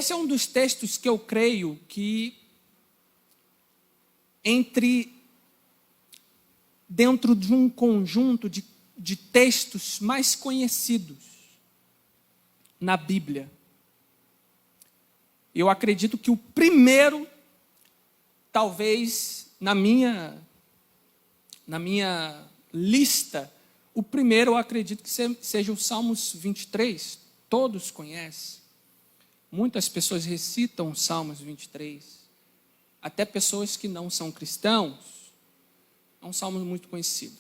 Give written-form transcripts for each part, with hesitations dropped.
Esse é um dos textos que eu creio que, dentro de um conjunto de textos mais conhecidos na Bíblia, eu acredito que o primeiro, talvez na minha lista, o primeiro eu acredito que seja o Salmos 23, todos conhecem. Muitas pessoas recitam o Salmos 23, até pessoas que não são cristãos. É um salmo muito conhecido.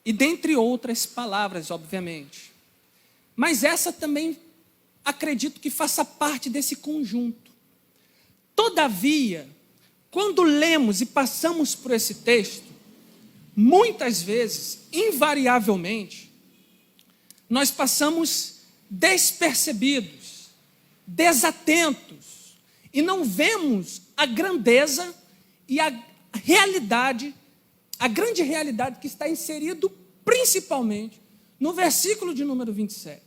E dentre outras palavras, obviamente. Mas essa também acredito que faça parte desse conjunto. Todavia, quando lemos e passamos por esse texto, muitas vezes, invariavelmente, nós passamos despercebidos, desatentos, e não vemos a grandeza e a realidade, a grande realidade que está inserido principalmente no versículo de número 27.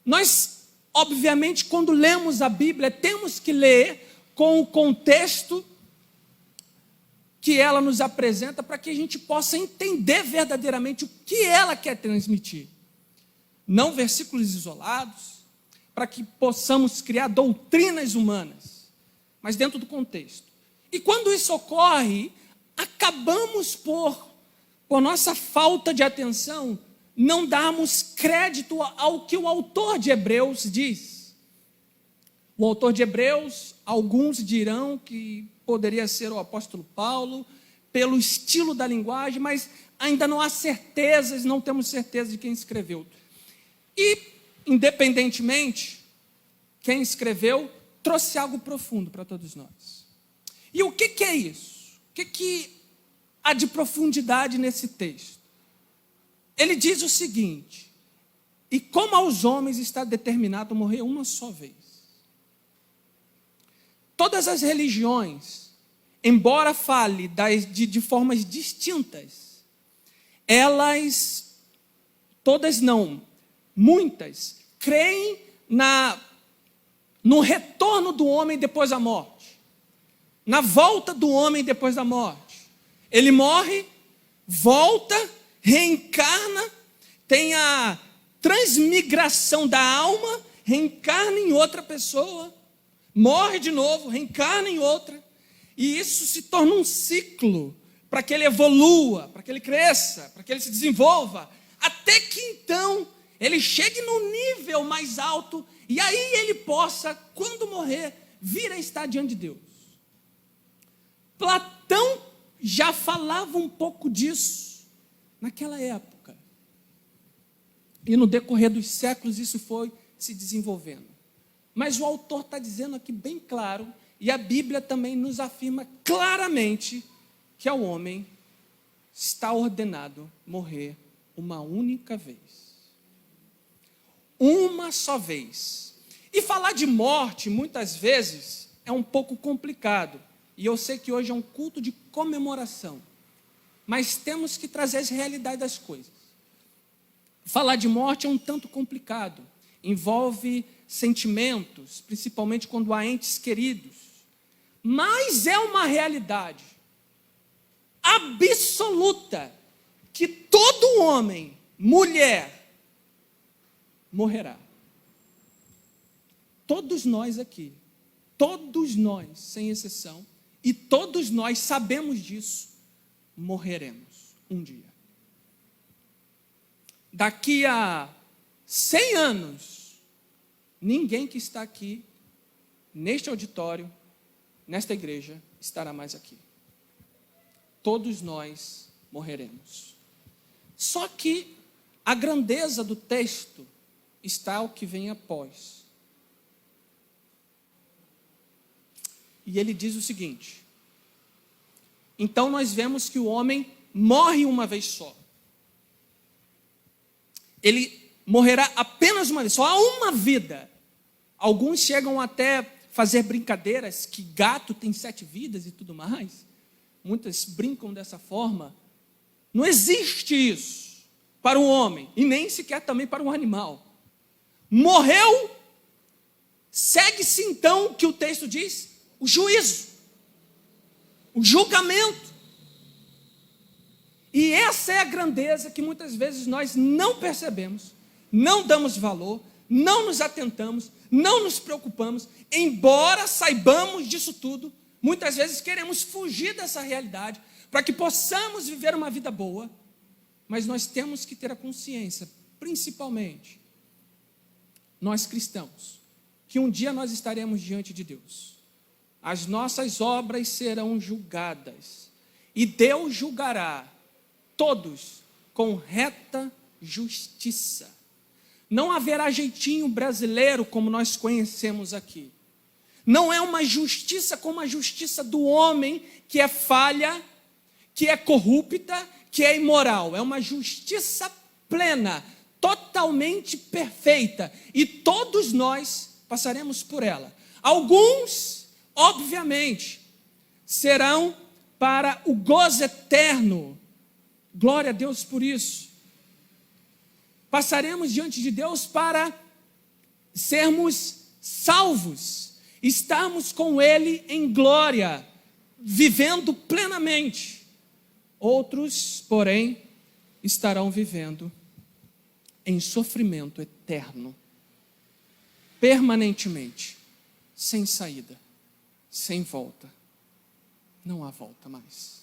Nós, obviamente, quando lemos a Bíblia, temos que ler com o contexto que ela nos apresenta, para que a gente possa entender verdadeiramente o que ela quer transmitir. Não versículos isolados, para que possamos criar doutrinas humanas, mas dentro do contexto. E quando isso ocorre, acabamos por nossa falta de atenção, não darmos crédito ao que o autor de Hebreus diz. O autor de Hebreus, alguns dirão que poderia ser o apóstolo Paulo, pelo estilo da linguagem, mas ainda não há certezas, não temos certeza de quem escreveu. E, independentemente, quem escreveu trouxe algo profundo para todos nós. E o que é isso? O que há de profundidade nesse texto? Ele diz o seguinte: e como aos homens está determinado morrer uma só vez. Todas as religiões, embora fale de formas distintas, elas, todas não, muitas, creem no retorno do homem depois da morte, na volta do homem depois da morte. Ele morre, volta, reencarna, tem a transmigração da alma, reencarna em outra pessoa, morre de novo, reencarna em outra, e isso se torna um ciclo para que ele evolua, para que ele cresça, para que ele se desenvolva, até que então ele chegue no nível mais alto, e aí ele possa, quando morrer, vir a estar diante de Deus. Platão já falava um pouco disso naquela época. E no decorrer dos séculos isso foi se desenvolvendo. Mas o autor está dizendo aqui bem claro, e a Bíblia também nos afirma claramente, que ao homem está ordenado morrer uma única vez. Uma só vez. E falar de morte, muitas vezes, é um pouco complicado. E eu sei que hoje é um culto de comemoração. Mas temos que trazer as realidades das coisas. Falar de morte é um tanto complicado. Envolve sentimentos, principalmente quando há entes queridos. Mas é uma realidade absoluta que todo homem, mulher, morrerá. Todos nós aqui, todos nós, sem exceção, e todos nós sabemos disso, morreremos um dia. Daqui a 100 anos, ninguém que está aqui, neste auditório, nesta igreja, estará mais aqui. Todos nós morreremos. Só que a grandeza do texto está o que vem após. E ele diz o seguinte: então nós vemos que o homem morre uma vez só. Ele morrerá apenas uma vez, só há uma vida. Alguns chegam até fazer brincadeiras que gato tem 7 vidas e tudo mais. Muitas brincam dessa forma. Não existe isso para o homem, e nem sequer também para o animal. Morreu, segue-se então o que o texto diz? O juízo, o julgamento. E essa é a grandeza que muitas vezes nós não percebemos, não damos valor, não nos atentamos, não nos preocupamos, embora saibamos disso tudo, muitas vezes queremos fugir dessa realidade para que possamos viver uma vida boa, mas nós temos que ter a consciência, principalmente, nós cristãos, que um dia nós estaremos diante de Deus. As nossas obras serão julgadas e Deus julgará todos com reta justiça. Não haverá jeitinho brasileiro como nós conhecemos aqui. Não é uma justiça como a justiça do homem que é falha, que é corrupta, que é imoral. É uma justiça plena, totalmente perfeita. E todos nós passaremos por ela. Alguns, obviamente, serão para o gozo eterno. Glória a Deus por isso. Passaremos diante de Deus para sermos salvos, estarmos com Ele em glória, vivendo plenamente. Outros, porém, estarão vivendo em sofrimento eterno, permanentemente, sem saída, sem volta. Não há volta mais.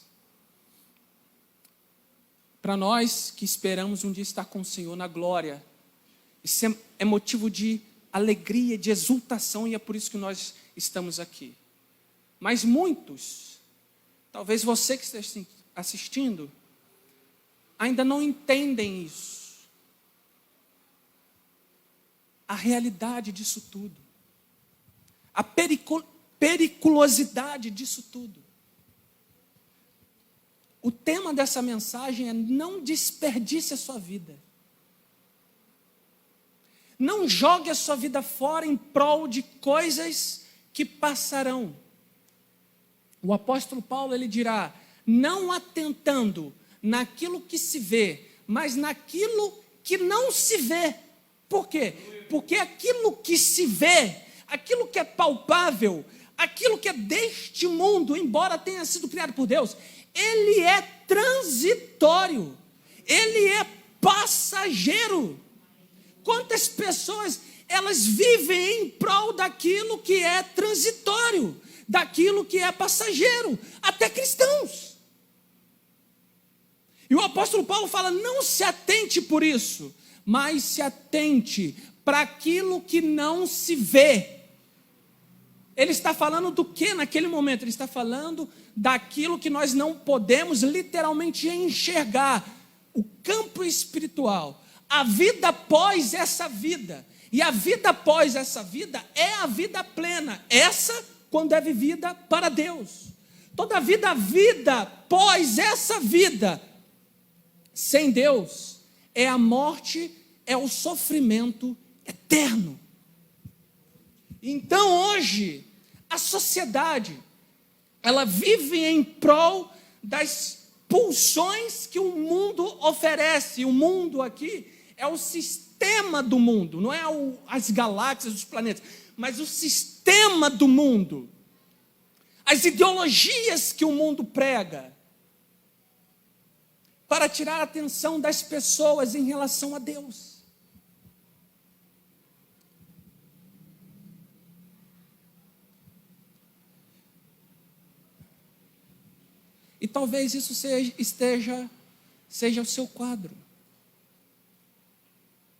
Para nós que esperamos um dia estar com o Senhor na glória, isso é motivo de alegria, de exultação, e é por isso que nós estamos aqui. Mas muitos, talvez você que esteja assistindo, ainda não entendem isso. A realidade disso tudo. A periculosidade disso tudo. O tema dessa mensagem é: não desperdice a sua vida. Não jogue a sua vida fora em prol de coisas que passarão. O apóstolo Paulo, ele dirá: não atentando naquilo que se vê, mas naquilo que não se vê. Por quê? Porque aquilo que se vê, aquilo que é palpável, aquilo que é deste mundo, embora tenha sido criado por Deus, ele é transitório, ele é passageiro. Quantas pessoas, elas vivem em prol daquilo que é transitório, daquilo que é passageiro, até cristãos. E o apóstolo Paulo fala: não se atente por isso, mas se atente para aquilo que não se vê. Ele está falando do que naquele momento? Ele está falando daquilo que nós não podemos literalmente enxergar, o campo espiritual, a vida após essa vida. E a vida após essa vida é a vida plena, essa quando é vivida para Deus. Todavia, a vida após essa vida sem Deus é a morte, é o sofrimento eterno. Então hoje, a sociedade, ela vive em prol das pulsões que o mundo oferece. O mundo aqui é o sistema do mundo, não é as galáxias, os planetas, mas o sistema do mundo. As ideologias que o mundo prega, para tirar a atenção das pessoas em relação a Deus. E talvez isso seja o seu quadro.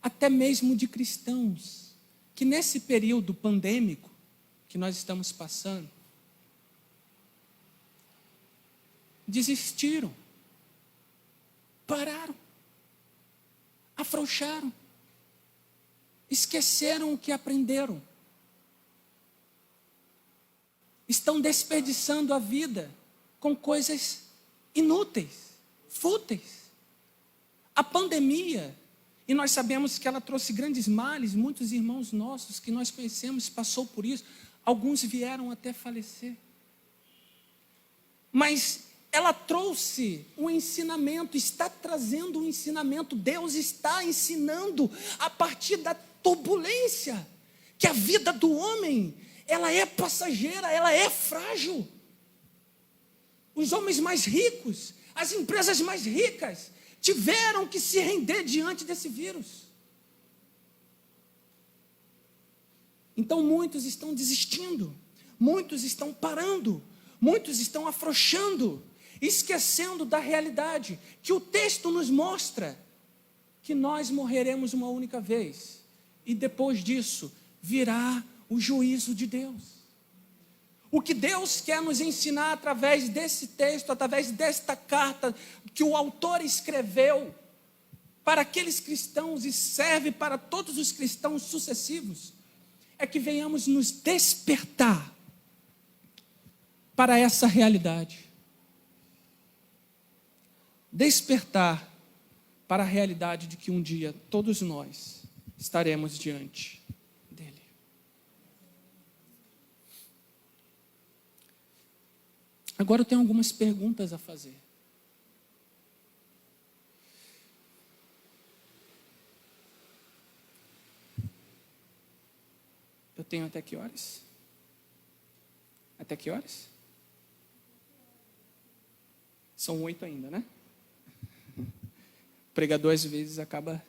Até mesmo de cristãos, que nesse período pandêmico que nós estamos passando, desistiram, pararam, afrouxaram, esqueceram o que aprenderam, estão desperdiçando a vida com coisas inúteis, fúteis. A pandemia, e nós sabemos que ela trouxe grandes males, muitos irmãos nossos que nós conhecemos passou por isso, alguns vieram até falecer. Mas ela trouxe um ensinamento, está trazendo um ensinamento, Deus está ensinando a partir da turbulência que a vida do homem, ela é passageira, ela é frágil. Os homens mais ricos, as empresas mais ricas, tiveram que se render diante desse vírus. Então muitos estão desistindo, muitos estão parando, muitos estão afrouxando, esquecendo da realidade que o texto nos mostra, que nós morreremos uma única vez, e depois disso virá o juízo de Deus. O que Deus quer nos ensinar através desse texto, através desta carta que o autor escreveu para aqueles cristãos e serve para todos os cristãos sucessivos, é que venhamos nos despertar para essa realidade. Despertar para a realidade de que um dia todos nós estaremos diante dele. Agora eu tenho algumas perguntas a fazer. Eu tenho até que horas? Até que horas? São 8 ainda, né? O pregador às vezes acaba...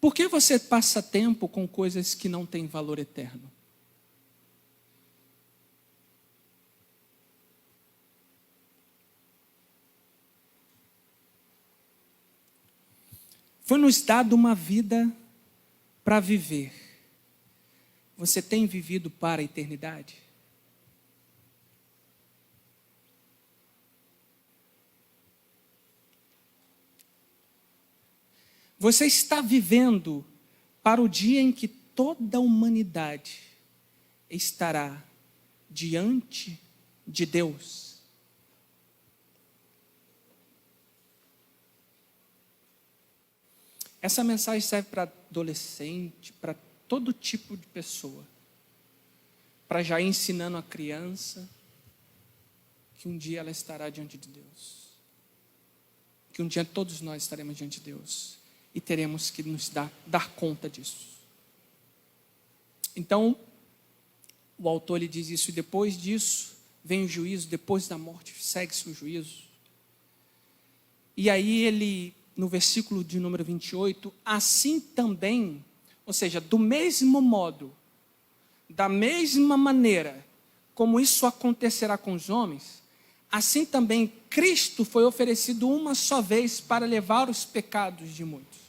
Por que você passa tempo com coisas que não têm valor eterno? Foi-nos dado uma vida para viver. Você tem vivido para a eternidade? Você está vivendo para o dia em que toda a humanidade estará diante de Deus? Essa mensagem serve para adolescente, para todo tipo de pessoa. Para já ir ensinando a criança que um dia ela estará diante de Deus. Que um dia todos nós estaremos diante de Deus. E teremos que nos dar conta disso. Então, o autor lhe diz isso, e depois disso vem o juízo, depois da morte segue-se o juízo. E aí ele, no versículo de número 28, assim também, ou seja, do mesmo modo, da mesma maneira como isso acontecerá com os homens, assim também Cristo foi oferecido uma só vez para levar os pecados de muitos.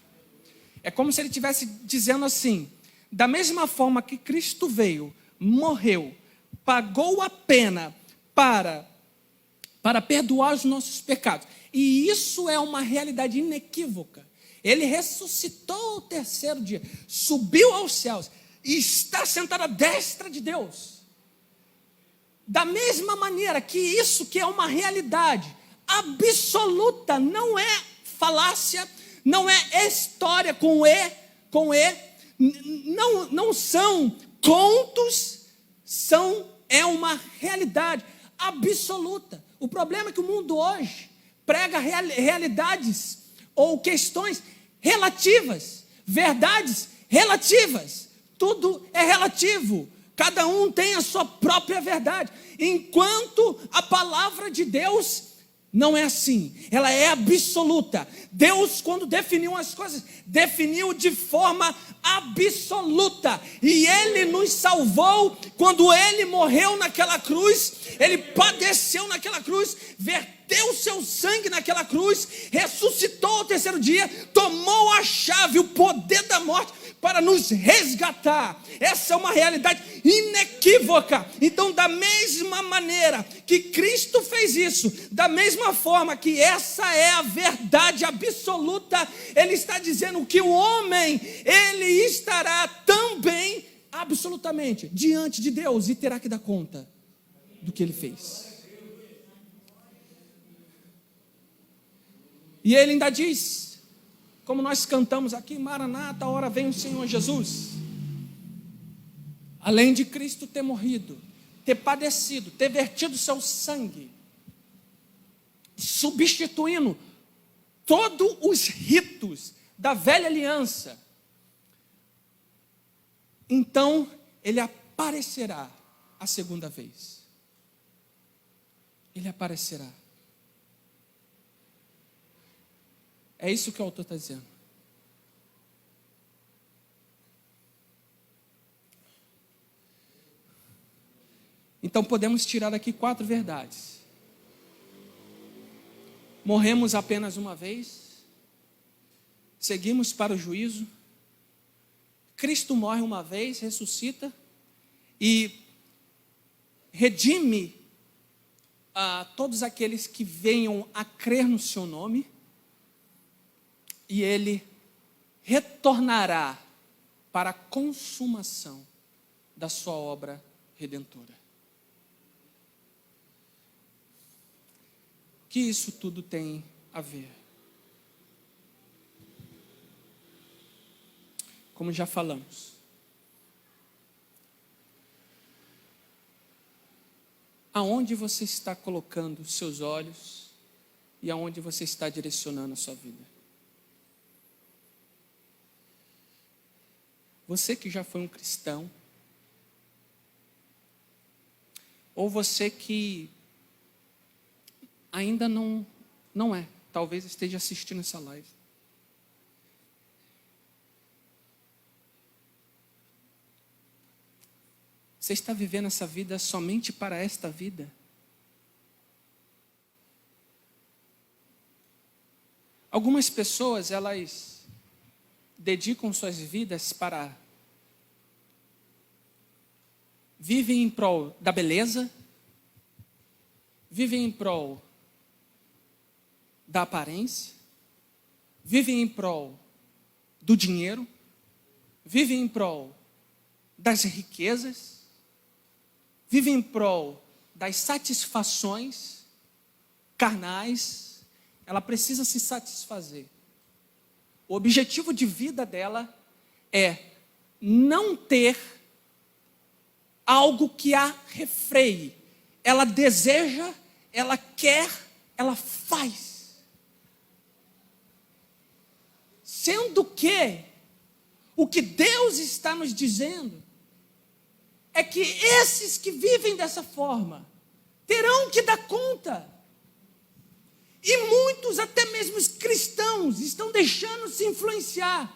É como se ele estivesse dizendo assim, da mesma forma que Cristo veio, morreu, pagou a pena para perdoar os nossos pecados. E isso é uma realidade inequívoca. Ele ressuscitou o terceiro dia, subiu aos céus e está sentado à destra de Deus. Da mesma maneira que isso que é uma realidade absoluta, não é falácia, não é história com E, não são contos, é uma realidade absoluta. O problema é que o mundo hoje prega realidades ou questões relativas, verdades relativas. Tudo é relativo. Cada um tem a sua própria verdade. Enquanto a palavra de Deus não é assim, ela é absoluta. Deus, quando definiu as coisas, definiu de forma absoluta. E Ele nos salvou quando Ele morreu naquela cruz. Ele padeceu naquela cruz, verteu o seu sangue naquela cruz, ressuscitou ao terceiro dia, tomou a chave, o poder da morte, para nos resgatar. Essa é uma realidade inequívoca. Então, da mesma maneira que Cristo fez isso, da mesma forma que essa é a verdade absoluta, Ele está dizendo que o homem, ele estará também, absolutamente, diante de Deus e terá que dar conta do que ele fez. E ele ainda diz, como nós cantamos aqui, Maranata, a hora vem o Senhor Jesus. Além de Cristo ter morrido, ter padecido, ter vertido seu sangue, substituindo todos os ritos da velha aliança, então ele aparecerá a segunda vez. Ele aparecerá. É isso que o autor está dizendo. Então podemos tirar aqui 4 verdades. Morremos apenas uma vez, seguimos para o juízo, Cristo morre uma vez, ressuscita e redime a todos aqueles que venham a crer no seu nome, e ele retornará para a consumação da sua obra redentora. O que isso tudo tem a ver? Como já falamos, aonde você está colocando os seus olhos e aonde você está direcionando a sua vida? Você que já foi um cristão, ou você que ainda não é, talvez esteja assistindo essa live. Você está vivendo essa vida somente para esta vida? Algumas pessoas, elas dedicam suas vidas para... vivem em prol da beleza, vivem em prol da aparência, vivem em prol do dinheiro, vivem em prol das riquezas, vivem em prol das satisfações carnais. Ela precisa se satisfazer. O objetivo de vida dela é não ter algo que a refreie. Ela deseja, ela quer, ela faz. Sendo que o que Deus está nos dizendo é que esses que vivem dessa forma terão que dar conta. E muitos, até mesmo os cristãos, estão deixando se influenciar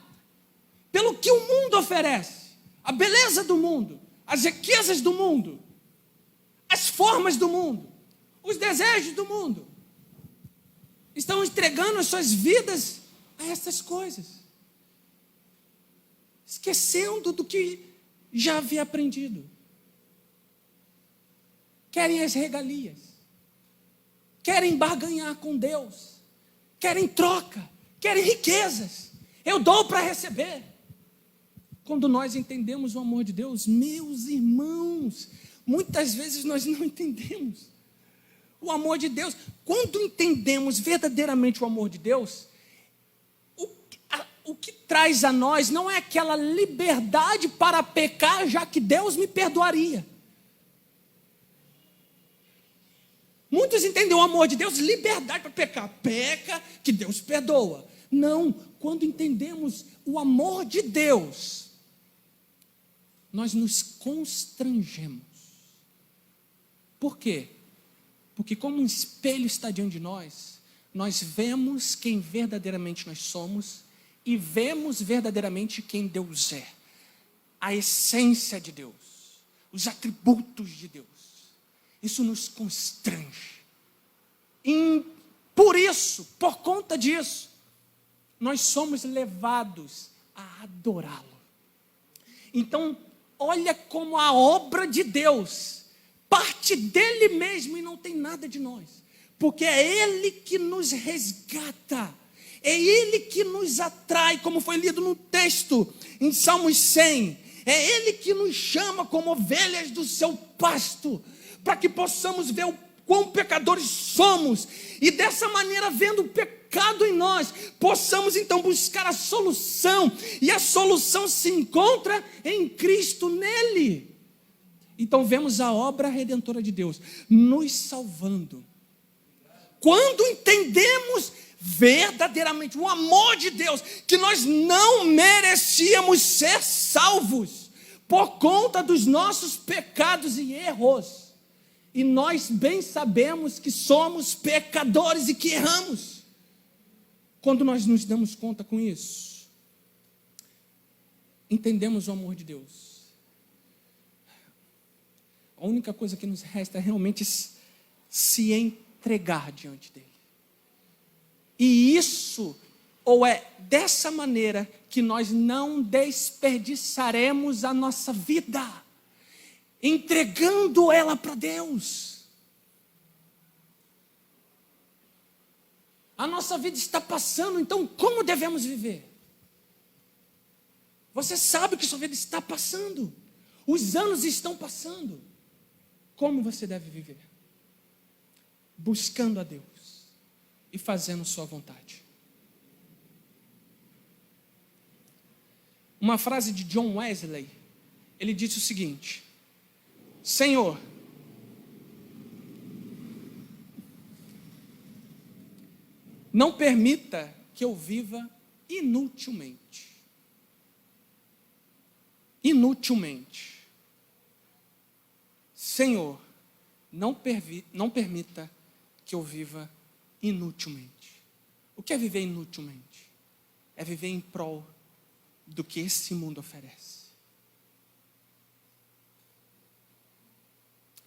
pelo que o mundo oferece, a beleza do mundo, as riquezas do mundo, as formas do mundo, os desejos do mundo. Estão entregando as suas vidas a essas coisas, esquecendo do que já havia aprendido. Querem as regalias, querem barganhar com Deus, querem troca, querem riquezas. Eu dou para receber. Quando nós entendemos o amor de Deus, meus irmãos, muitas vezes nós não entendemos o amor de Deus. Quando entendemos verdadeiramente o amor de Deus, o que traz a nós não é aquela liberdade para pecar, já que Deus me perdoaria. Muitos entendem o amor de Deus, liberdade para pecar. Peca, que Deus perdoa. Não, quando entendemos o amor de Deus, nós nos constrangemos. Por quê? Porque como um espelho está diante de nós, nós vemos quem verdadeiramente nós somos e vemos verdadeiramente quem Deus é. A essência de Deus, os atributos de Deus. Isso nos constrange. E por isso, por conta disso, nós somos levados a adorá-lo. Então, olha como a obra de Deus parte dele mesmo e não tem nada de nós. Porque é ele que nos resgata. É ele que nos atrai, como foi lido no texto, em Salmos 100. É ele que nos chama como ovelhas do seu pasto, para que possamos ver o quão pecadores somos, e dessa maneira, vendo o pecado em nós, possamos então buscar a solução, e a solução se encontra em Cristo, nele. Então vemos a obra redentora de Deus, nos salvando. Quando entendemos verdadeiramente o amor de Deus, que nós não merecíamos ser salvos por conta dos nossos pecados e erros. E nós bem sabemos que somos pecadores e que erramos. Quando nós nos damos conta com isso, entendemos o amor de Deus. A única coisa que nos resta é realmente se entregar diante dele. E isso, ou é dessa maneira que nós não desperdiçaremos a nossa vida, entregando ela para Deus. A nossa vida está passando, então como devemos viver? Você sabe que sua vida está passando, os anos estão passando. Como você deve viver? Buscando a Deus e fazendo sua vontade. Uma frase de John Wesley, ele disse o seguinte: Senhor, não permita que eu viva inutilmente. Inutilmente. Senhor, não permita que eu viva inutilmente. O que é viver inutilmente? É viver em prol do que esse mundo oferece.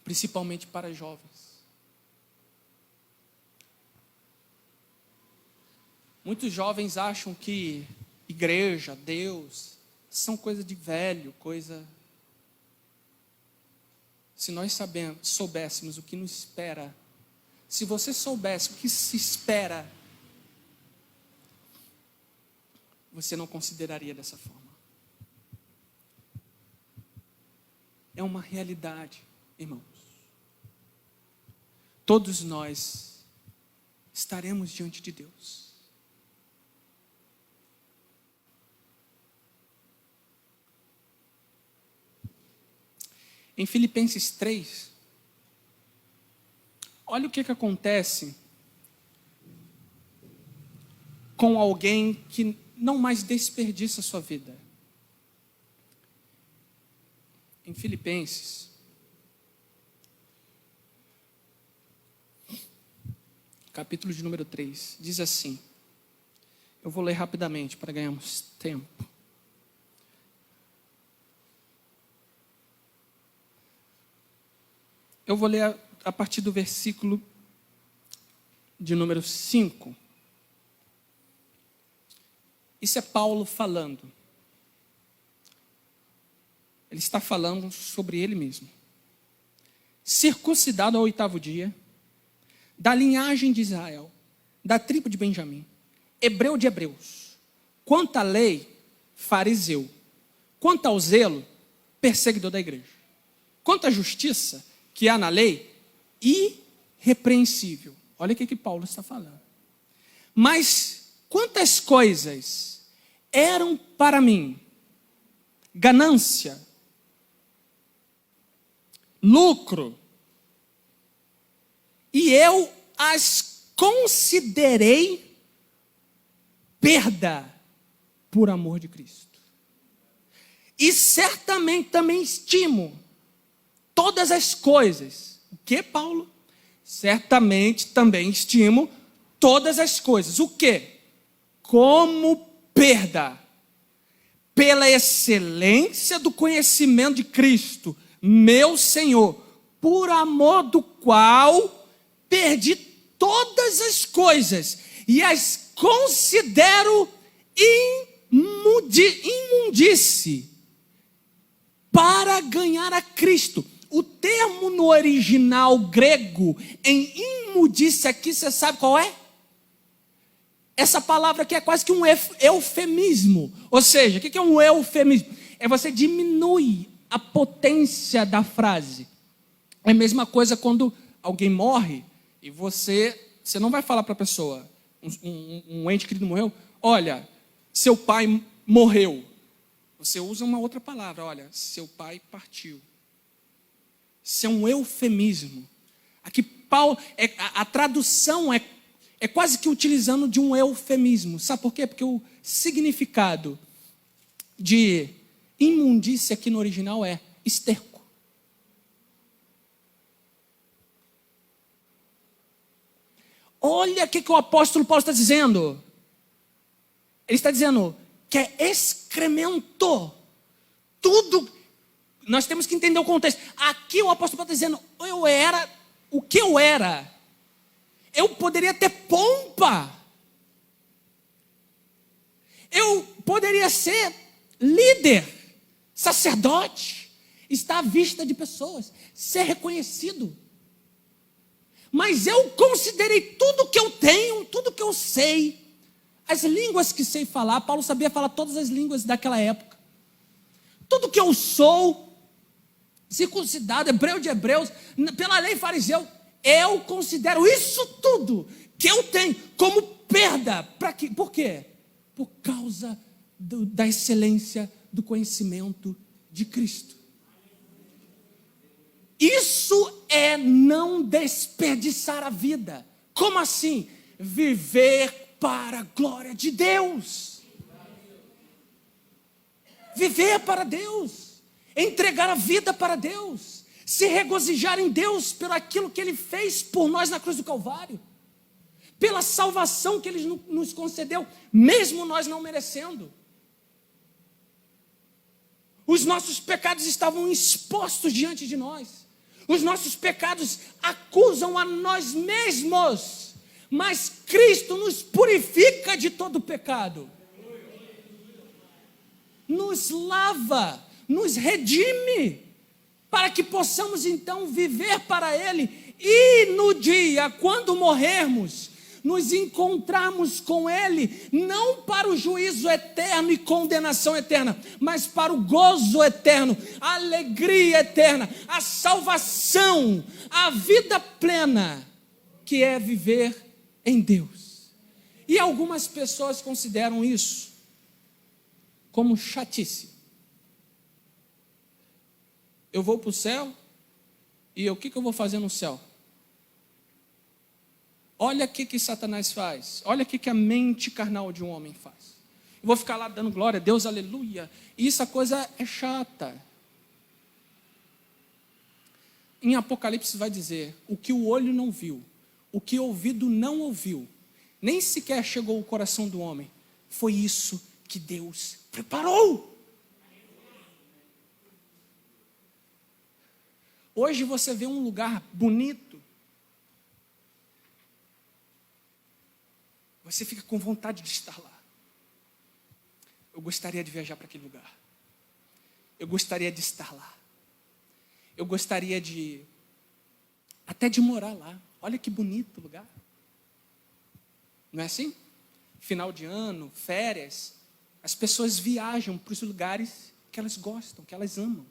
Principalmente para jovens. Muitos jovens acham que igreja, Deus, são coisa de velho, coisa... Se nós soubéssemos o que nos espera, se você soubesse o que se espera, você não consideraria dessa forma. É uma realidade, irmãos. Todos nós estaremos diante de Deus. Em Filipenses 3, olha o que acontece com alguém que não mais desperdiça a sua vida. Em Filipenses, capítulo de número 3, diz assim, eu vou ler rapidamente para ganharmos tempo. Eu vou ler a partir do versículo de número 5. Isso é Paulo falando. Ele está falando sobre ele mesmo. Circuncidado ao 8º dia, da linhagem de Israel, da tribo de Benjamim, hebreu de hebreus, quanto à lei, fariseu, quanto ao zelo, perseguidor da igreja, quanto à justiça que há na lei, irrepreensível. Olha o que Paulo está falando. Mas quantas coisas eram para mim ganância, lucro, e eu as considerei perda por amor de Cristo. E certamente também estimo todas as coisas. O que, Paulo? Certamente também estimo todas as coisas. O que? Como perda, pela excelência do conhecimento de Cristo, meu Senhor, por amor do qual perdi todas as coisas e as considero imundície para ganhar a Cristo. O termo no original grego, em imundície aqui, você sabe qual é? Essa palavra aqui é quase que um eufemismo. Ou seja, o que é um eufemismo? É você diminui a potência da frase. É a mesma coisa quando alguém morre e você não vai falar para a pessoa, um ente querido morreu, olha, seu pai morreu. Você usa uma outra palavra, olha, seu pai partiu. Isso é um eufemismo. Aqui Paulo, a tradução é é quase que utilizando de um eufemismo. Sabe por quê? Porque o significado de imundícia aqui no original é esterco. Olha o que o apóstolo Paulo está dizendo. Ele está dizendo que é excremento. Tudo. Nós temos que entender o contexto. Aqui o apóstolo Paulo está dizendo, eu era o que eu era. Eu poderia ter pompa. Eu poderia ser líder, sacerdote, estar à vista de pessoas, ser reconhecido. Mas eu considerei tudo que eu tenho, tudo que eu sei, as línguas que sei falar. Paulo sabia falar todas as línguas daquela época. Tudo que eu sou, circuncidado, hebreu de hebreus, pela lei fariseu, eu considero isso tudo que eu tenho como perda. Por quê? Por causa da excelência do conhecimento de Cristo. Isso é não desperdiçar a vida. Como assim? Viver para a glória de Deus. Viver para Deus. Entregar a vida para Deus. Se regozijar em Deus pelo aquilo que Ele fez por nós na cruz do Calvário. Pela salvação que Ele nos concedeu, mesmo nós não merecendo. Os nossos pecados estavam expostos diante de nós. Os nossos pecados acusam a nós mesmos, mas Cristo nos purifica de todo pecado, nos lava, nos redime, para que possamos então viver para Ele, e no dia, quando morrermos, nos encontrarmos com Ele, não para o juízo eterno e condenação eterna, mas para o gozo eterno, a alegria eterna, a salvação, a vida plena, que é viver em Deus. E algumas pessoas consideram isso como chatice. Eu vou para o céu, e o que eu vou fazer no céu? Olha o que Satanás faz. Olha o que a mente carnal de um homem faz. Eu vou ficar lá dando glória a Deus, aleluia. E isso a coisa é chata. Em Apocalipse vai dizer, o que o olho não viu, o que o ouvido não ouviu, nem sequer chegou ao coração do homem, foi isso que Deus preparou. Hoje você vê um lugar bonito, você fica com vontade de estar lá. Eu gostaria de viajar para aquele lugar. Eu gostaria de estar lá. Eu gostaria até de morar lá. Olha que bonito o lugar. Não é assim? Final de ano, férias, as pessoas viajam para os lugares que elas gostam, que elas amam,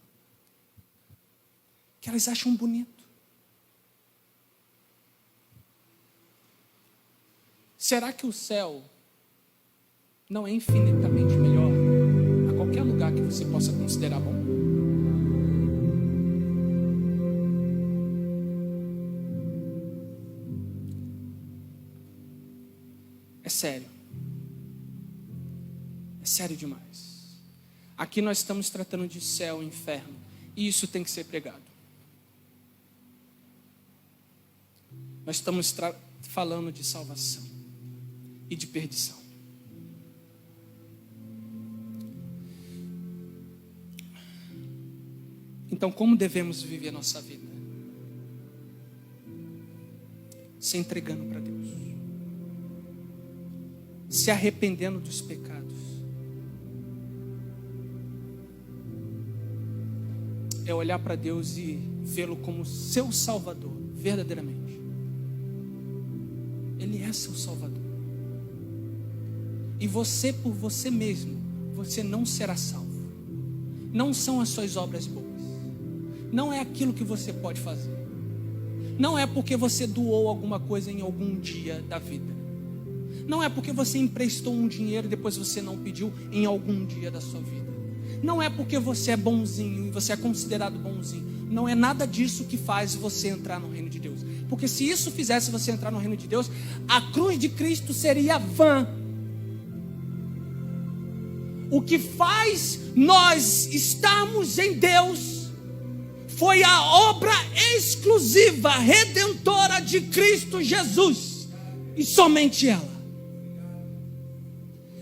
que elas acham bonito. Será que o céu não é infinitamente melhor a qualquer lugar que você possa considerar bom? É sério. É sério demais. Aqui nós estamos tratando de céu e inferno, e isso tem que ser pregado. Nós estamos falando de salvação e de perdição. Então, como devemos viver a nossa vida? Se entregando para Deus, se arrependendo dos pecados. É olhar para Deus e vê-lo como seu Salvador, verdadeiramente. Ele é seu Salvador. E você, por você mesmo, você não será salvo. Não são as suas obras boas. Não é aquilo que você pode fazer. Não é porque você doou alguma coisa em algum dia da vida. Não é porque você emprestou um dinheiro e depois você não pediu em algum dia da sua vida. Não é porque você é bonzinho e você é considerado bonzinho. não é nada disso que faz você entrar no reino de Deus. Porque se isso fizesse você entrar no reino de Deus, a cruz de Cristo seria vã. O que faz nós estarmos em Deus foi a obra exclusiva, redentora de Cristo Jesus, e somente ela.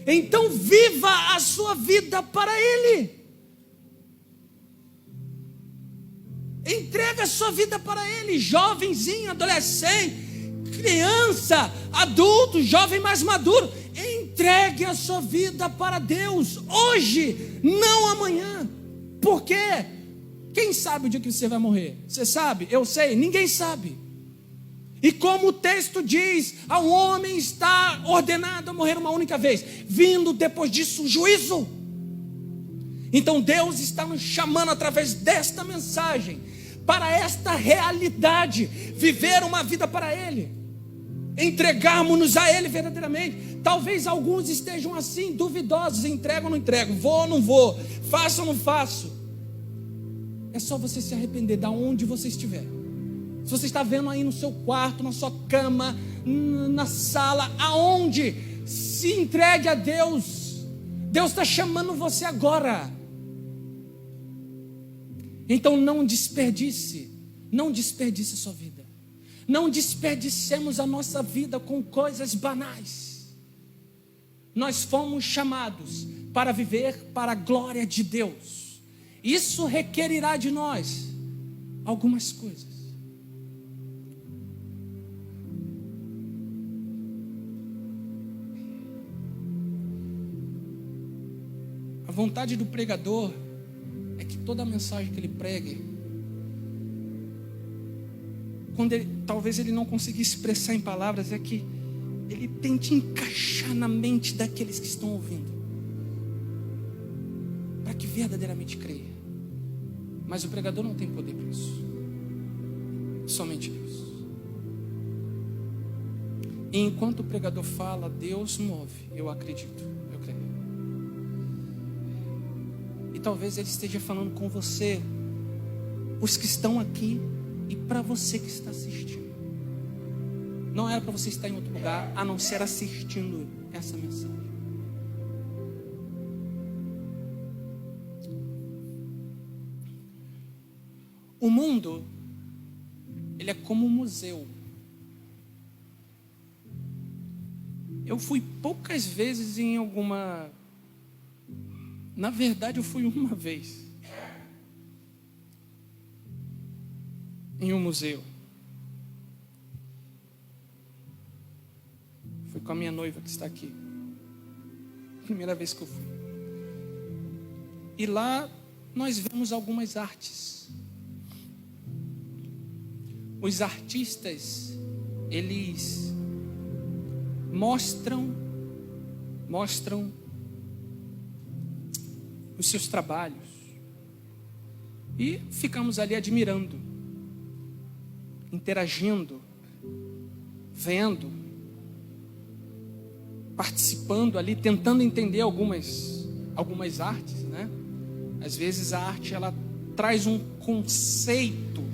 Então viva a sua vida para Ele. Entrega a sua vida para Ele, jovenzinho, adolescente, criança, adulto, jovem mais maduro. Entregue a sua vida para Deus hoje, não amanhã. Por quê? Quem sabe o dia que você vai morrer? Você sabe? Eu sei, ninguém sabe. E como o texto diz, ao homem está ordenado a morrer uma única vez, vindo depois disso o juízo. Então Deus está nos chamando através desta mensagem, para esta realidade, viver uma vida para Ele, entregarmos-nos a Ele verdadeiramente. Talvez alguns estejam assim, duvidosos, entrego ou não entrego, vou ou não vou, faço ou não faço. É só você se arrepender de onde você estiver. Se você está vendo aí no seu quarto, na sua cama, na sala, aonde, se entregue a Deus. Deus está chamando você agora. Então não desperdice a sua vida. Não desperdicemos a nossa vida com coisas banais. Nós fomos chamados para viver para a glória de Deus. Isso requerirá de nós algumas coisas. A vontade do pregador é que toda a mensagem que ele pregue, talvez ele não consiga expressar em palavras, é que ele tente encaixar na mente daqueles que estão ouvindo, para que verdadeiramente creia. Mas o pregador não tem poder para isso, somente Deus. E enquanto o pregador fala, Deus move, eu acredito, eu creio. E talvez Ele esteja falando com você, os que estão aqui, e para você que está assistindo. Não era para você estar em outro lugar, a não ser assistindo essa mensagem. O mundo, ele é como um museu. Eu fui poucas vezes em alguma... Na verdade, eu fui uma vez em um museu. Fui com a minha noiva que está aqui. Primeira vez que eu fui. E lá nós vemos algumas artes. Os artistas, eles mostram os seus trabalhos. E ficamos ali admirando, interagindo, vendo, participando ali, tentando entender algumas artes, né? Às vezes a arte, ela traz um conceito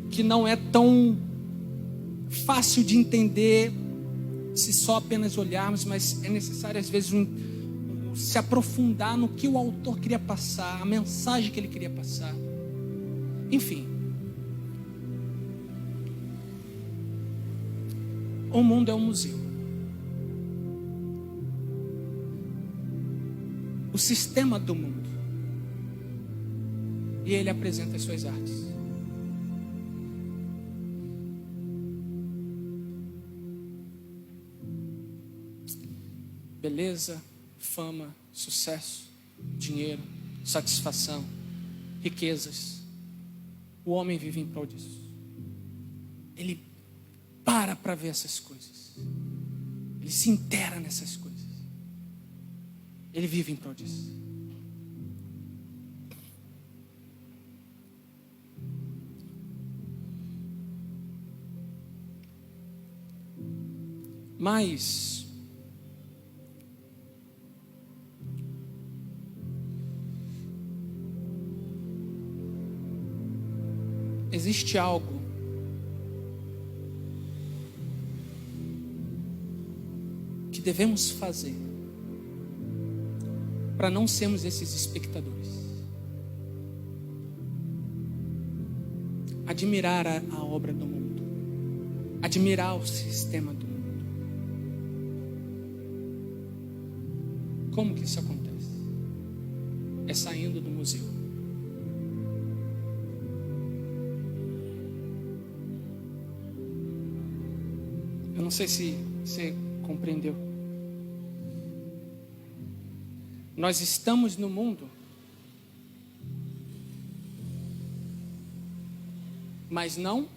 que não é tão fácil de entender se só apenas olharmos, mas é necessário às vezes se aprofundar no que o autor queria passar, a mensagem que ele queria passar. Enfim, o mundo é um museu. O sistema do mundo. E ele apresenta as suas artes. Beleza, fama, sucesso, dinheiro, satisfação, riquezas. O homem vive em prol disso. Ele para ver essas coisas. Ele se inteira nessas coisas. Ele vive em prol disso. Mas existe algo que devemos fazer para não sermos esses espectadores. Admirar a obra do mundo, admirar o sistema do mundo. Como que isso acontece? É saindo do museu. Eu não sei se você compreendeu. Nós estamos no mundo, mas não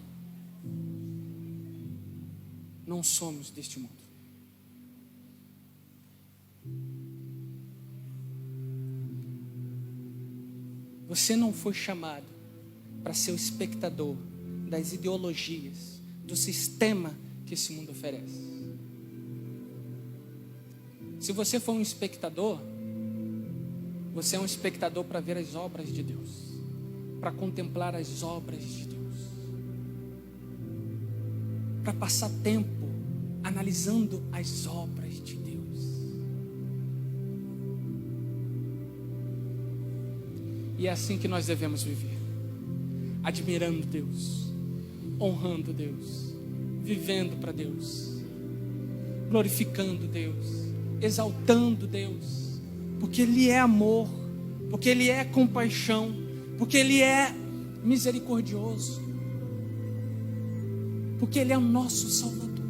somos deste mundo. Você não foi chamado para ser o espectador das ideologias, do sistema que esse mundo oferece. Se você for um espectador, você é um espectador para ver as obras de Deus, para contemplar as obras de Deus, para passar tempo analisando as obras de Deus. E é assim que nós devemos viver, admirando Deus, honrando Deus, vivendo para Deus, glorificando Deus, exaltando Deus, porque Ele é amor, porque Ele é compaixão, porque Ele é misericordioso, porque Ele é o nosso Salvador.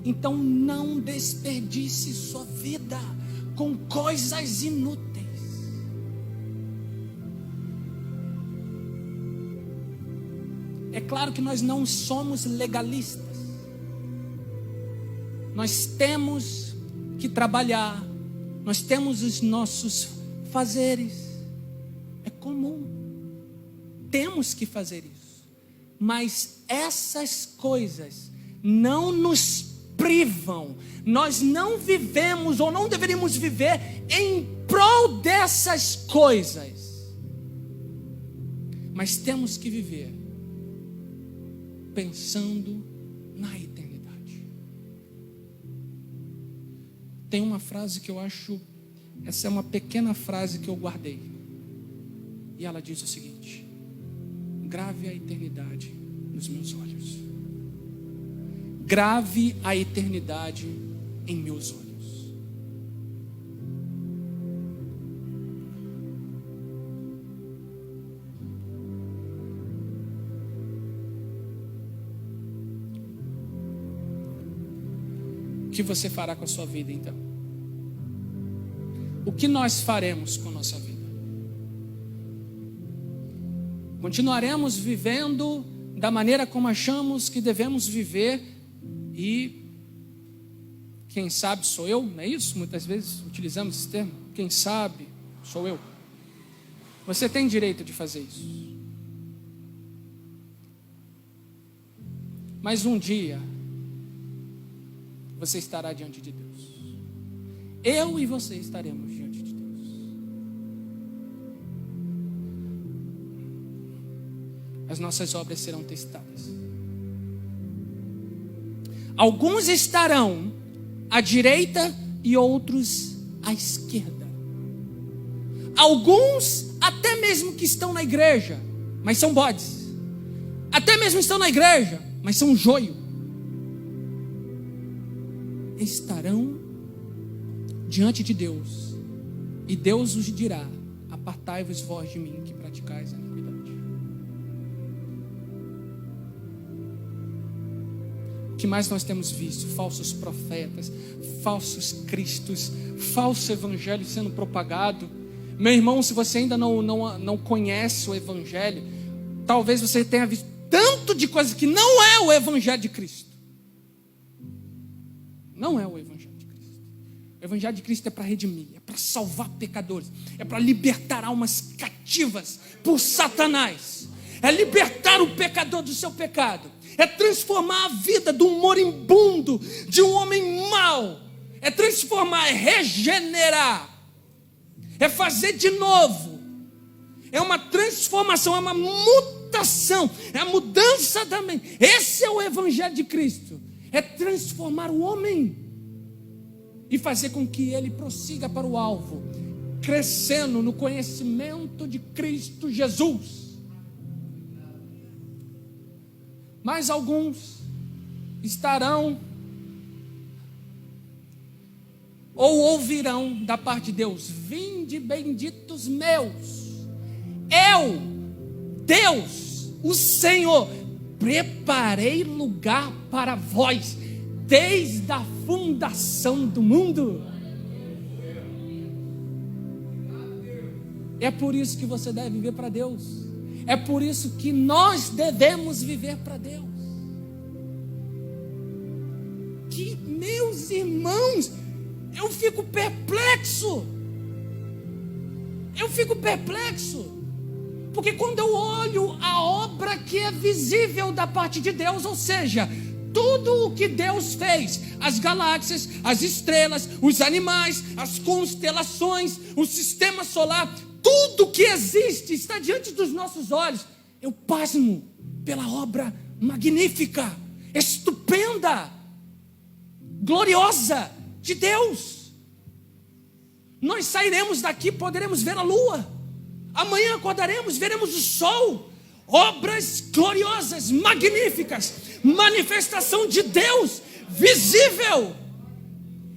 Então não desperdice sua vida com coisas inúteis. É claro que nós não somos legalistas. Nós temos que trabalhar, nós temos os nossos fazeres. É comum. Temos que fazer isso. Mas essas coisas não nos privam. Nós não vivemos ou não deveríamos viver em prol dessas coisas. Mas temos que viver pensando na eternidade. Tem uma frase que eu acho, essa é uma pequena frase que eu guardei. E ela diz o seguinte: grave a eternidade nos meus olhos. Grave a eternidade em meus olhos. O que você fará com a sua vida então? O que nós faremos com a nossa vida? Continuaremos vivendo da maneira como achamos que devemos viver e quem sabe sou eu, não é isso? Muitas vezes utilizamos esse termo, quem sabe sou eu. Você tem direito de fazer isso. Mas um dia você estará diante de Deus. Eu e você estaremos diante de Deus. As nossas obras serão testadas. Alguns estarão à direita e outros à esquerda. Alguns até mesmo que estão na igreja, mas são bodes. Até mesmo estão na igreja, mas são joio. Estarão diante de Deus, e Deus os dirá: apartai-vos vós de mim, que praticais a iniquidade. O que mais nós temos visto? Falsos profetas, falsos cristos, falso evangelho sendo propagado. Meu irmão, se você ainda não conhece o evangelho, talvez você tenha visto tanto de coisas que não é o evangelho de Cristo. Não é o evangelho de Cristo. O evangelho de Cristo é para redimir, é para salvar pecadores, é para libertar almas cativas por Satanás, é libertar o pecador do seu pecado, é transformar a vida de um moribundo, de um homem mau, é transformar, é regenerar, é fazer de novo, é uma transformação, é uma mutação transformação, é a mudança da mente. Esse é o Evangelho de Cristo. É transformar o homem e fazer com que ele prossiga para o alvo, crescendo no conhecimento de Cristo Jesus. Mas alguns estarão ou ouvirão da parte de Deus: vinde, benditos meus, eu, Deus, o Senhor, preparei lugar para vós desde a fundação do mundo. É por isso que você deve viver para Deus. É por isso que nós devemos viver para Deus. Que, meus irmãos, eu fico perplexo. Porque quando eu olho a obra que é visível da parte de Deus, ou seja, tudo o que Deus fez, as galáxias, as estrelas, os animais, as constelações, o sistema solar, tudo que existe está diante dos nossos olhos. Eu pasmo pela obra magnífica, estupenda, gloriosa de Deus. Nós sairemos daqui, poderemos ver a lua. Amanhã acordaremos, veremos o sol. Obras gloriosas, magníficas, manifestação de Deus visível.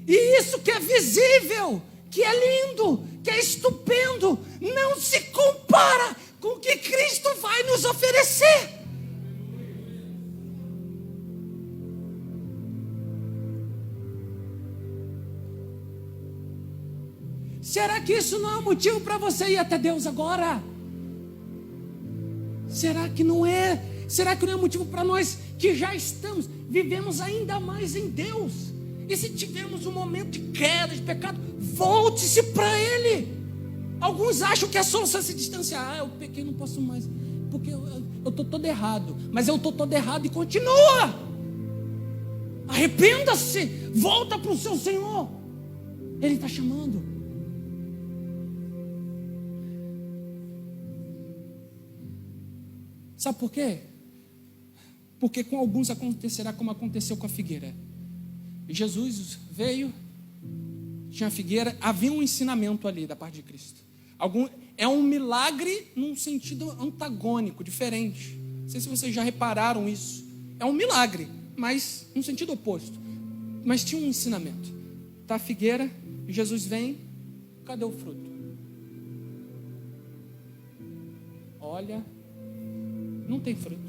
E isso que é visível, que é lindo, que é estupendo, não se compara com o que Cristo vai nos oferecer. Será que isso não é motivo para você ir até Deus agora? Será que não é? Será que não é motivo para nós que já estamos, vivemos ainda mais em Deus? E se tivermos um momento de queda, de pecado, volte-se para Ele. Alguns acham que a solução é se distanciar. Eu pequei, não posso mais, porque eu estou todo errado. Mas eu estou todo errado e continua. Arrependa-se, volta para o seu Senhor. Ele está chamando. Sabe por quê? Porque com alguns acontecerá como aconteceu com a figueira. Jesus veio, tinha a figueira, havia um ensinamento ali da parte de Cristo. É um milagre num sentido antagônico, diferente. Não sei se vocês já repararam isso. É um milagre, mas num sentido oposto. Mas tinha um ensinamento. Está a figueira, Jesus vem, cadê o fruto? Olha, não tem fruto.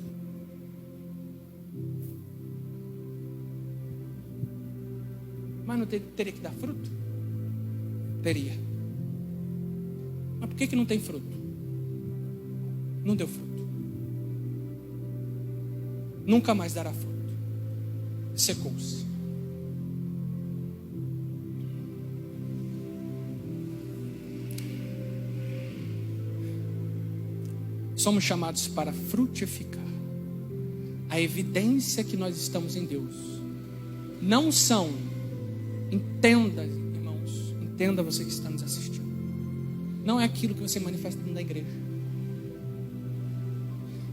Mas não teria que dar fruto? Teria. Mas por que não tem fruto? Não deu fruto. Nunca mais dará fruto. Secou-se. Somos chamados para frutificar. A evidência que nós estamos em Deus não são, entenda, irmãos, entenda você que está nos assistindo, não é aquilo que você manifesta dentro da igreja.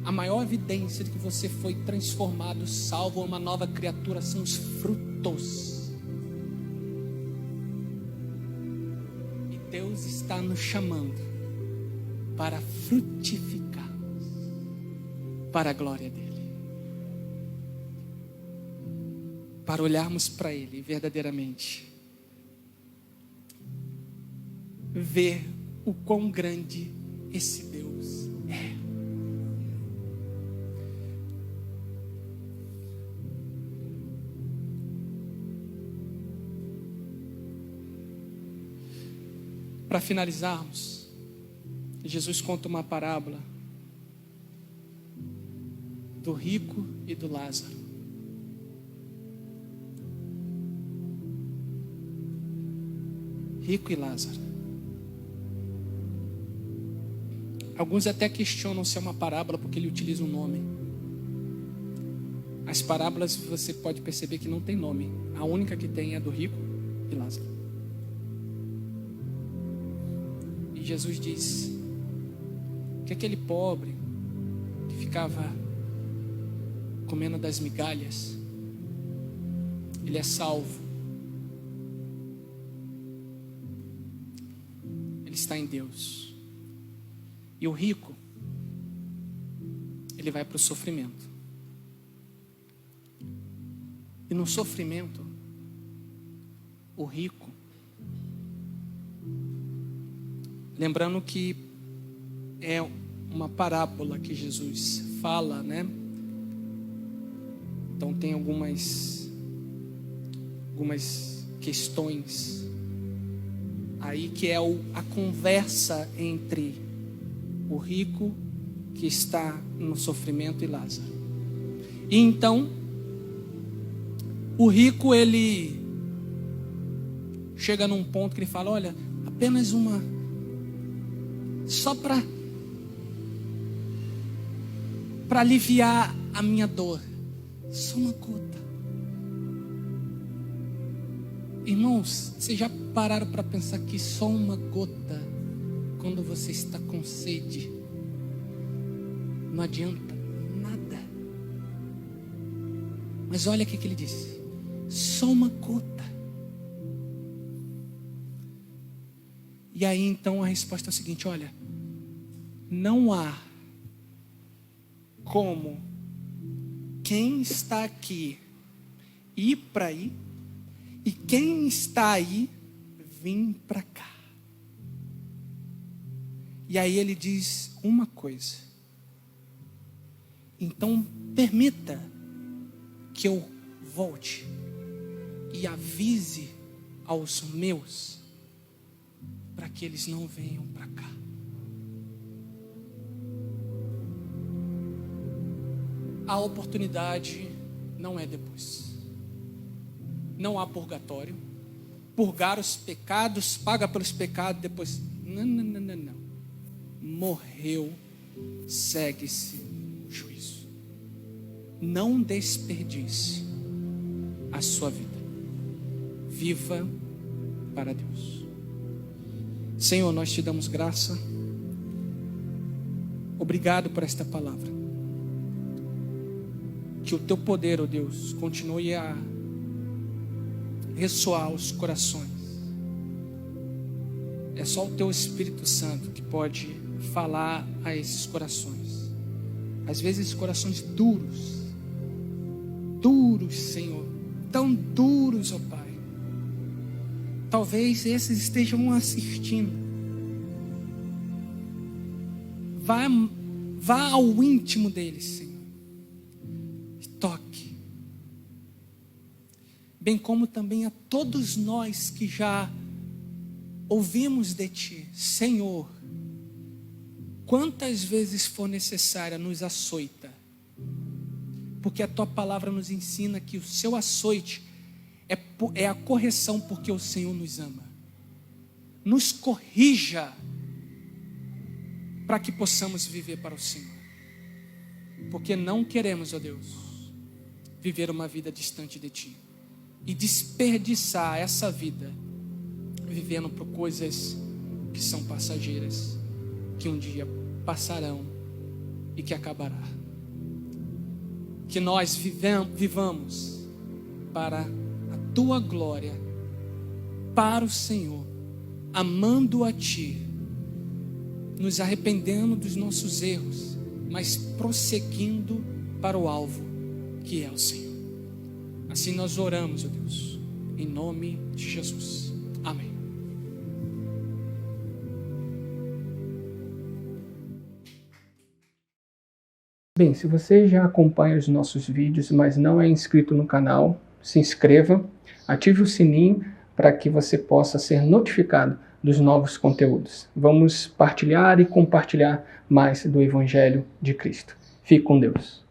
A maior evidência de que você foi transformado, salvo, uma nova criatura, são os frutos. E Deus está nos chamando para frutificar para a glória dele, para olharmos para ele verdadeiramente, ver o quão grande esse Deus é. Para finalizarmos, Jesus conta uma parábola do rico e do Lázaro. Rico e Lázaro. Alguns até questionam se é uma parábola porque ele utiliza um nome. As parábolas você pode perceber que não tem nome. A única que tem é do rico e Lázaro. E Jesus diz que aquele pobre que fica ficava comendo das migalhas, ele é salvo. Ele está em Deus. E o rico, ele vai para o sofrimento. E no sofrimento, o rico, lembrando que é uma parábola que Jesus fala, né? Então tem algumas questões aí que é a conversa entre o rico que está no sofrimento e Lázaro. E então o rico, ele chega num ponto que ele fala: olha, apenas só para aliviar a minha dor, só uma gota. Irmãos, vocês já pararam para pensar que só uma gota, quando você está com sede, não adianta nada? Mas olha o que ele disse: só uma gota. E aí então a resposta é a seguinte: olha, não há como quem está aqui ir para aí e quem está aí vir para cá. E aí ele diz uma coisa: então permita que eu volte e avise aos meus, para que eles não venham para cá. A oportunidade não é depois. Não há purgatório. Purgar os pecados, paga pelos pecados, depois. Não. Morreu, segue-se o juízo. Não desperdice a sua vida. Viva para Deus. Senhor, nós te damos graça. Obrigado por esta palavra. Que o teu poder, ó Deus, continue a ressoar os corações. É só o teu Espírito Santo que pode falar a esses corações. Às vezes corações duros, Senhor, tão duros, ó Pai. Talvez esses estejam assistindo. Vá ao íntimo deles, Senhor. Toque. Bem como também a todos nós que já ouvimos de Ti. Senhor, quantas vezes for necessária, nos açoita. Porque a Tua palavra nos ensina que o Seu açoite é a correção, porque o Senhor nos ama. Nos corrija para que possamos viver para o Senhor. Porque não queremos, ó Deus, viver uma vida distante de Ti e desperdiçar essa vida vivendo por coisas que são passageiras, que um dia passarão e que acabará. Que nós vivamos para a Tua glória, para o Senhor, amando a Ti, nos arrependendo dos nossos erros, mas prosseguindo para o alvo, que é o Senhor. Assim nós oramos, ó Deus, em nome de Jesus. Amém. Bem, se você já acompanha os nossos vídeos, mas não é inscrito no canal, se inscreva, ative o sininho para que você possa ser notificado dos novos conteúdos. Vamos partilhar e compartilhar mais do Evangelho de Cristo. Fique com Deus.